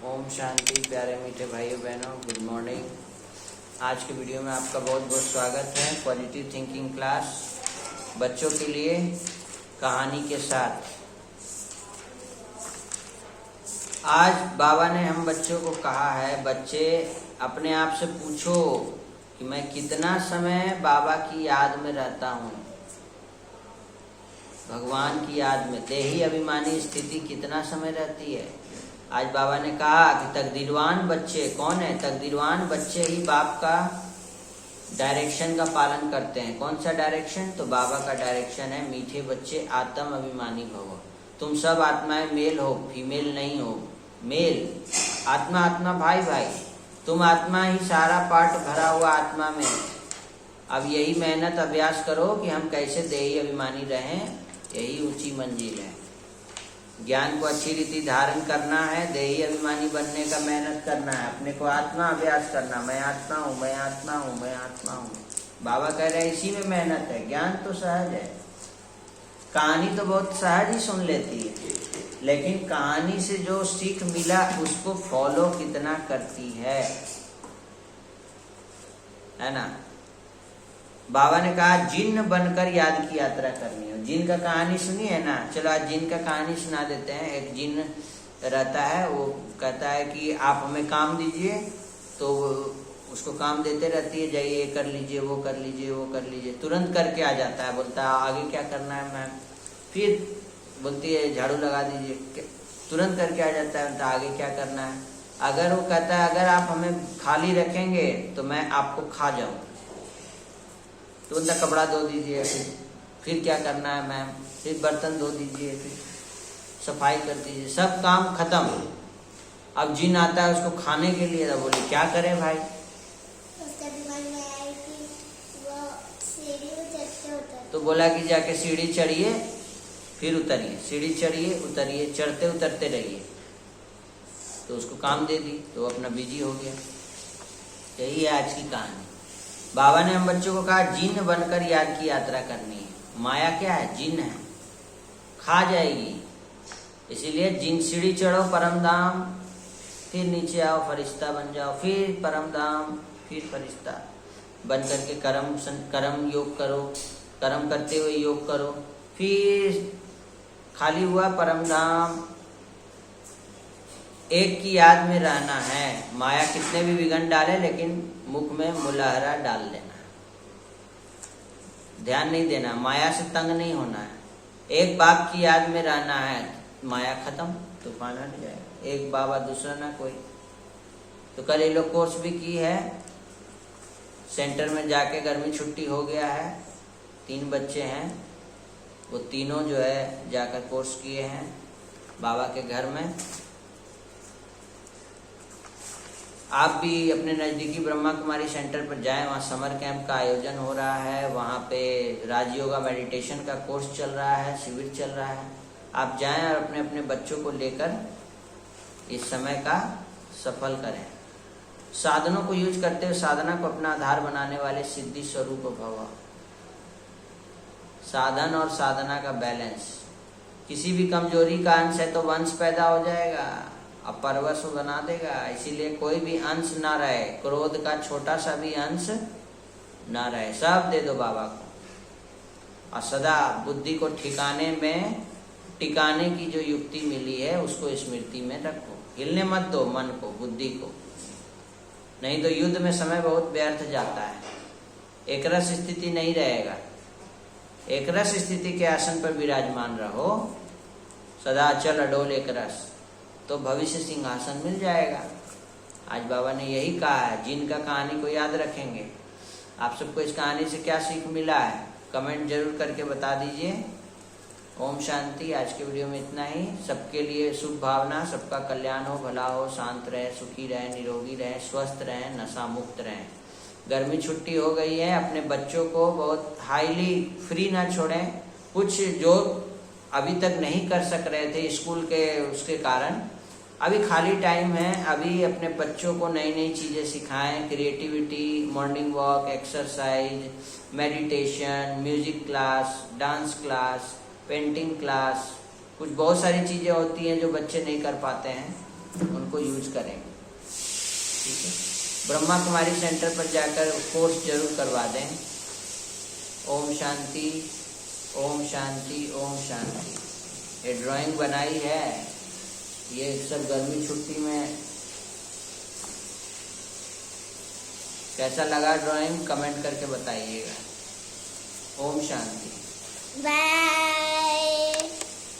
ओम शांति। प्यारे मीठे भाइयों बहनों, गुड मॉर्निंग। आज के वीडियो में आपका बहुत बहुत स्वागत है। पॉजिटिव थिंकिंग क्लास बच्चों के लिए कहानी के साथ। आज बाबा ने हम बच्चों को कहा है, बच्चे अपने आप से पूछो कि मैं कितना समय बाबा की याद में रहता हूँ, भगवान की याद में। देही अभिमानी स्थिति कितना समय रहती है। आज बाबा ने कहा कि तकदीरवान बच्चे कौन है? तकदीरवान बच्चे ही बाप का डायरेक्शन का पालन करते हैं। कौन सा डायरेक्शन? तो बाबा का डायरेक्शन है, मीठे बच्चे आत्म अभिमानी भवो। तुम सब आत्माएं मेल हो, फीमेल नहीं हो। मेल आत्मा, आत्मा भाई भाई। तुम आत्मा ही, सारा पार्ट भरा हुआ आत्मा में। अब यही मेहनत अभ्यास करो कि हम कैसे देही अभिमानी रहें। यही ऊंची मंजिल है। ज्ञान को अच्छी रीति धारण करना है, देही अभिमानी बनने का मेहनत करना है, अपने को आत्मा अभ्यास करना। मैं आत्मा हूँ, मैं आत्मा हूँ, मैं आत्मा हूँ। बाबा कह रहे हैं इसी में मेहनत है। ज्ञान तो सहज है, कहानी तो बहुत सहज ही सुन लेती है, लेकिन कहानी से जो सीख मिला उसको फॉलो कितना करती है ना। बाबा ने कहा जिन्न बनकर याद की यात्रा करनी है। जिन का कहानी सुनी है ना, चलो आज जिन का कहानी सुना देते हैं। एक जिन रहता है, वो कहता है कि आप हमें काम दीजिए, तो उसको काम देते रहती है, जाइए ये कर लीजिए, वो कर लीजिए, वो कर लीजिए। तुरंत करके आ जाता है, बोलता है आगे क्या करना है मैम। फिर बोलती है झाड़ू लगा दीजिए, तुरंत करके आ जाता है, बोलता आगे क्या करना है। अगर वो कहता है अगर आप हमें खाली रखेंगे तो मैं आपको खा जाऊँ, तो उनका कपड़ा धो दीजिए। फिर क्या करना है मैम, फिर बर्तन धो दीजिए, फिर सफाई कर दीजिए, सब काम खत्म। अब जिन आता है उसको खाने के लिए, तो बोले क्या करें भाई। उसका दिमाग में आया कि वो सीढ़ी में चढ़ते उतरते। तो बोला कि जाके सीढ़ी चढ़िए फिर उतरिए, सीढ़ी चढ़िए उतरिए, चढ़ते उतरते रहिए। तो उसको काम दे दी, तो अपना बिजी हो गया। यही है आज की कहानी। बाबा ने हम बच्चों को कहा जिन बनकर याद की यात्रा करनी है। माया क्या है? जिन है, खा जाएगी। इसीलिए जिन सीढ़ी चढ़ो परम धाम, फिर नीचे आओ फरिश्ता बन जाओ, फिर परम धाम, फिर फरिश्ता बन करके कर्म योग करो, कर्म करते हुए योग करो। फिर खाली हुआ परम धाम। एक की याद में रहना है। माया कितने भी विघन डाले, लेकिन मुख में मुलहरा डाल देना, ध्यान नहीं देना, माया से तंग नहीं होना है। एक बाप की याद में रहना है, माया खत्म, तूफान हट जाएगा। एक बाबा दूसरा ना कोई। तो कल ये लोग कोर्स भी की है, सेंटर में जाके गर्मी छुट्टी हो गया है। 3 बच्चे हैं, वो तीनों जो है जाकर कोर्स किए हैं बाबा के घर में। आप भी अपने नज़दीकी ब्रह्मा कुमारी सेंटर पर जाएं, वहाँ समर कैंप का आयोजन हो रहा है। वहाँ पे राजयोगा मेडिटेशन का कोर्स चल रहा है, शिविर चल रहा है। आप जाएं और अपने अपने बच्चों को लेकर इस समय का सफल करें। साधनों को यूज करते हुए साधना को अपना आधार बनाने वाले सिद्धि स्वरूप भव। साधन और साधना का बैलेंस। किसी भी कमजोरी का अंश है तो वंश पैदा हो जाएगा, अपरवश बना देगा। इसीलिए कोई भी अंश ना रहे, क्रोध का छोटा सा भी अंश ना रहे, सब दे दो बाबा को। और सदा बुद्धि को ठिकाने में टिकाने की जो युक्ति मिली है उसको स्मृति में रखो। हिलने मत दो मन को, बुद्धि को, नहीं तो युद्ध में समय बहुत व्यर्थ जाता है। एक रस स्थिति नहीं रहेगा। एक रस स्थिति के आसन पर विराजमान रहो, सदा अचल अडोल एक रस, तो भविष्य सिंहासन मिल जाएगा। आज बाबा ने यही कहा है, जिनका कहानी को याद रखेंगे। आप सबको इस कहानी से क्या सीख मिला है कमेंट जरूर करके बता दीजिए। ओम शांति। आज के वीडियो में इतना ही। सबके लिए शुभ भावना, सबका कल्याण हो, भला हो, शांत रहे, सुखी रहे, निरोगी रहे, स्वस्थ रहे, नशा मुक्त रहे। गर्मी छुट्टी हो गई है, अपने बच्चों को बहुत हाईली फ्री ना छोड़ें। कुछ जो अभी तक नहीं कर सक रहे थे स्कूल के उसके कारण, अभी खाली टाइम है, अभी अपने बच्चों को नई नई चीज़ें सिखाएं। Creativity, morning walk, exercise, meditation, music class, dance class, painting class, कुछ बहुत सारी चीज़ें होती हैं जो बच्चे नहीं कर पाते हैं। उनको यूज करेंगे। ठीक है, ब्रह्मा कुमारी सेंटर पर जाकर कोर्स जरूर करवा दें। ओम शांति, ओम शांति, ओम शांति। ये ड्राइंग बनाई है, ये सब गर्मी छुट्टी में। कैसा लगा ड्राइंग, कमेंट करके बताइएगा। ओम शांति। बाय।